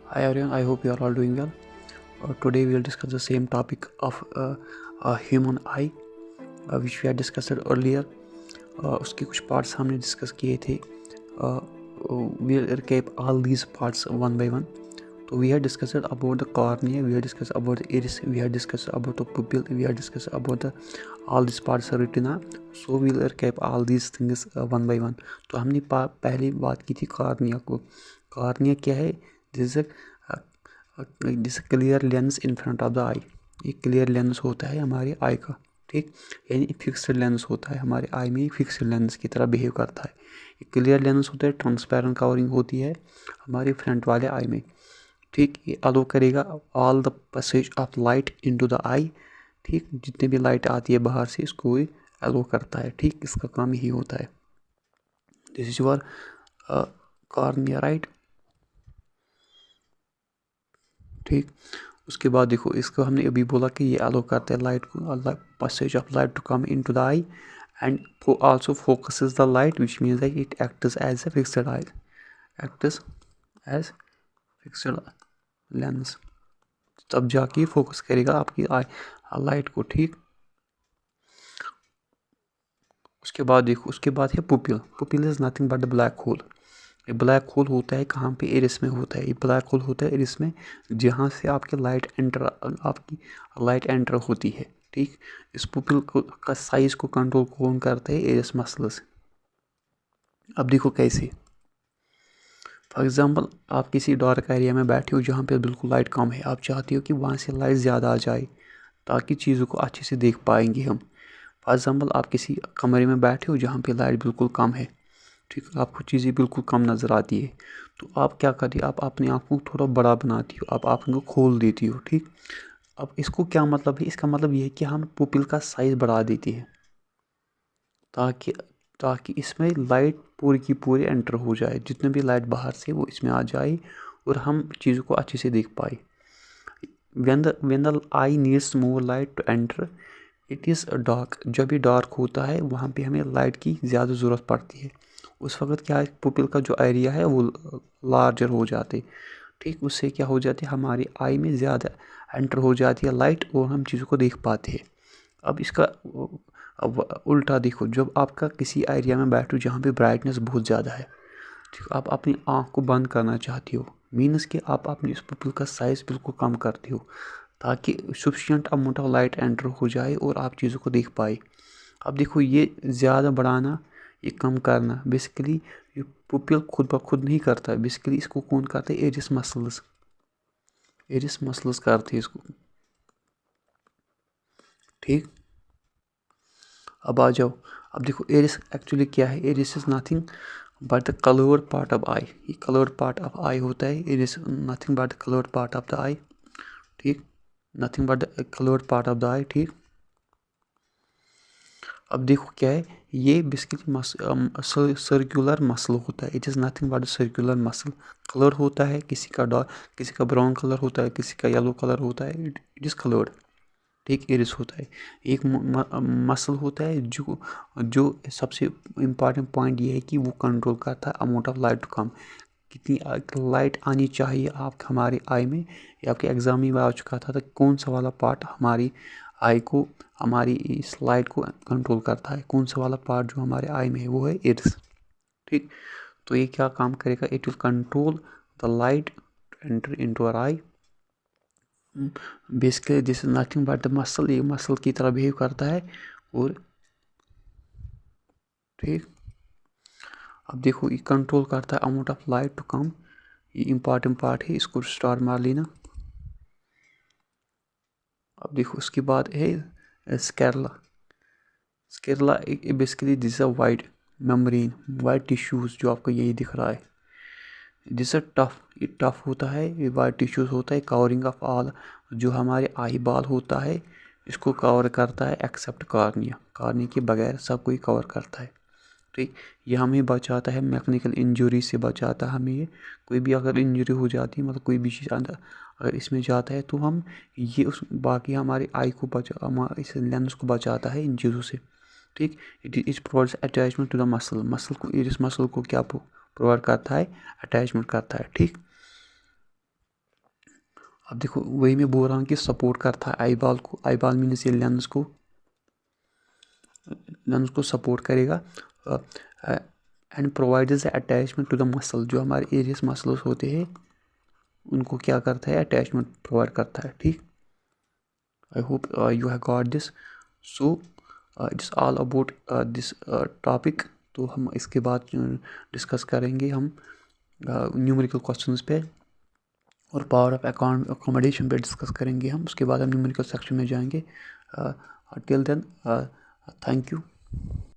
Hi everyone, I hope you are all doing well. Today we will discuss the same topic of a human eye, which we had discussed earlier. उसके कुछ parts हमने discuss किए थे. We will recap all these parts one by one. So we had discussed about the cornea, we had discussed about the iris, we had discussed about the pupil, we had discussed about all these parts of retina. So we will recap all these things one by one. तो हमने पहली बात की थी cornea को. Cornea क्या है? This is clear lens in front of the eye. ये क्लियर लेंस होता है हमारे आई का, ठीक, यानी फिक्स्ड लेंस होता है हमारे आई में, फिक्स्ड लेंस की तरह बिहेव करता है. ये क्लियर लेंस होता है, ट्रांसपेरेंट कवरिंग होती है हमारे फ्रंट वाले आई में, ठीक. ये अलो करेगा all the passage of light into the eye, ठीक. जितने भी लाइट आती है बाहर से इसको ये अलो करता है, ठीक. इसका काम यही होता है. This is your cornea, right, ठीक. उसके बाद देखो, इसको हमने अभी बोला कि ये अलो करता है लाइट को, passage of light to come into the eye, and also focuses the light, which means that it acts as a fixed eye, acts as fixed lens. तब जाके फोकस करेगा आपकी आई लाइट को, ठीक. उसके बाद देखो, उसके बाद है pupil. Pupil is nothing but the black hole. ये ब्लैक होल होता है कहाँ पे? इरिस में होता है. ये ब्लैक होल होता है इरिस में, जहाँ से आपकी लाइट एंटर होती है, ठीक. इस पुपिल को का साइज को कंट्रोल कौन करता है? Iris muscles. अब देखो कैसे. फॉर एग्जांपल, आप किसी डार्क एरिया में बैठे हो जहाँ पे बिल्कुल लाइट कम है. आप चाहते हो कि वहाँ से लाइट ज़्यादा आ जाए ताकि चीज़ों को अच्छे से देख पाएंगे हम. फॉर एग्जांपल, आप किसी कमरे में बैठे हो जहाँ पे लाइट बिल्कुल कम है, ठीक. आपको चीज़ें बिल्कुल कम नज़र आती है, तो आप क्या करती हो? आप अपने आप को थोड़ा बड़ा बनाती हो, आप आँखों को खोल देती हो, ठीक. अब इसको क्या मतलब है? इसका मतलब ये है कि हम पुपिल का साइज़ बढ़ा देती है ताकि ताकि इसमें लाइट पूरी की पूरी एंटर हो जाए. जितने भी लाइट बाहर से वो इसमें आ जाए और हम चीज़ों को अच्छे से देख पाए. when the eye needs more light to enter, it is dark. जब भी डार्क होता है वहाँ पे हमें लाइट की ज़्यादा ज़रूरत पड़ती है. उस वक्त क्या है, पुपिल का जो एरिया है वो लार्जर हो जाते, ठीक. उससे क्या हो जाती है, हमारी आई में ज़्यादा एंटर हो जाती है लाइट और हम चीज़ों को देख पाते हैं. अब इसका अब उल्टा देखो, जब आपका किसी एरिया में बैठो जहाँ पे ब्राइटनेस बहुत ज़्यादा है, ठीक, आप अपनी आँख को बंद करना चाहती हो, मीन्स कि आप अपनी इस पुपिल का साइज़ बिल्कुल कम करती हो ताकि sufficient amount of light enter हो जाए और आप चीज़ों को देख पाए. अब देखो, ये ज़्यादा बढ़ाना, ये कम करना, बेसिकली ये पुपिल खुद ब खुद नहीं करता है. बेसिकली इसको कौन करता है? Iris muscles. इरिस मसल्स करते हैं इसको, ठीक. अब आ जाओ. अब देखो, इरिस एक्चुअली क्या है? Iris is nothing but the coloured part of eye. ये कलर्ड पार्ट ऑफ आई होता है. Iris nothing but the coloured part of the eye, ठीक. Nothing but the coloured part of the eye, ठीक. अब देखो क्या है, ये बेसिकली सर्कुलर मसल होता है. It is nothing but circular muscle. Colour होता है, किसी का डार्क, किसी का ब्राउन कलर होता है, किसी का येलो कलर होता है. इट इज़ कलर्ड, ठीक. इरिस होता है. एक मसल होता है जो जो सबसे इम्पॉर्टेंट पॉइंट ये है कि वो कंट्रोल करता है amount of light to come. कितनी लाइट आनी चाहिए आप हमारे आई में. ये आपके एग्जाम में आ चुका था, तो कौन सा वाला पार्ट हमारी आई को, हमारी इस लाइट को कंट्रोल करता है? कौन सा वाला पार्ट जो हमारे आई में है वो है इरिस, ठीक. तो ये क्या काम करेगा? It will control the light enter into our eye. Basically this is nothing but the muscle. ये मसल की तरह बिहेव करता है, और ठीक. अब देखो, ये कंट्रोल करता है amount of light to come. ये इंपॉर्टेंट पार्ट है, इसको स्टार मार लेना. अब देखो, उसके बाद है स्केरला. स्केरला basically this a white membrane, white tissues जो आपको यही दिख रहा है. दिस अ टफ, ये टफ होता है, ये वाइट टिश्यूज होता है, कवरिंग ऑफ ऑल. जो हमारे आई बाल होता है इसको कवर करता है एक्सेप्ट कॉर्निया. कॉर्निया के बगैर सब कोई कवर करता है, ठीक. ये हमें बचाता है मैकेनिकल इंजरी से, बचाता है हमें. ये कोई भी अगर इंजरी हो जाती है, मतलब कोई भी चीज़ अंदर अगर इसमें जाता है, तो हम ये उस बाकी हमारे आई को इस लेंस को बचाता है इन चीज़ों से, ठीक. It provides attachment to the muscle. Muscle को, इस मसल को क्या प्रोवाइड करता है? अटैचमेंट करता है, ठीक. अब देखो वही मैं बोल रहा हूँ कि सपोर्ट करता है आई बॉल को। आई बॉल मीन्स ये लेंस को सपोर्ट करेगा and provides attachment to the muscle. जो हमारे एरियस मसल्स होते हैं उनको क्या करता है, अटैचमेंट प्रोवाइड करता है। ठीक, I hope you have got this. So it's all about this topic. तो हम इसके बाद डिस्कस करेंगे हम न्यूमेरिकल क्वेश्चंस पे और पावर ऑफ अकोमोडेशन पे डिस्कस करेंगे हम। उसके बाद हम न्यूमेरिकल सेक्शन में जाएंगे। Till then thank you.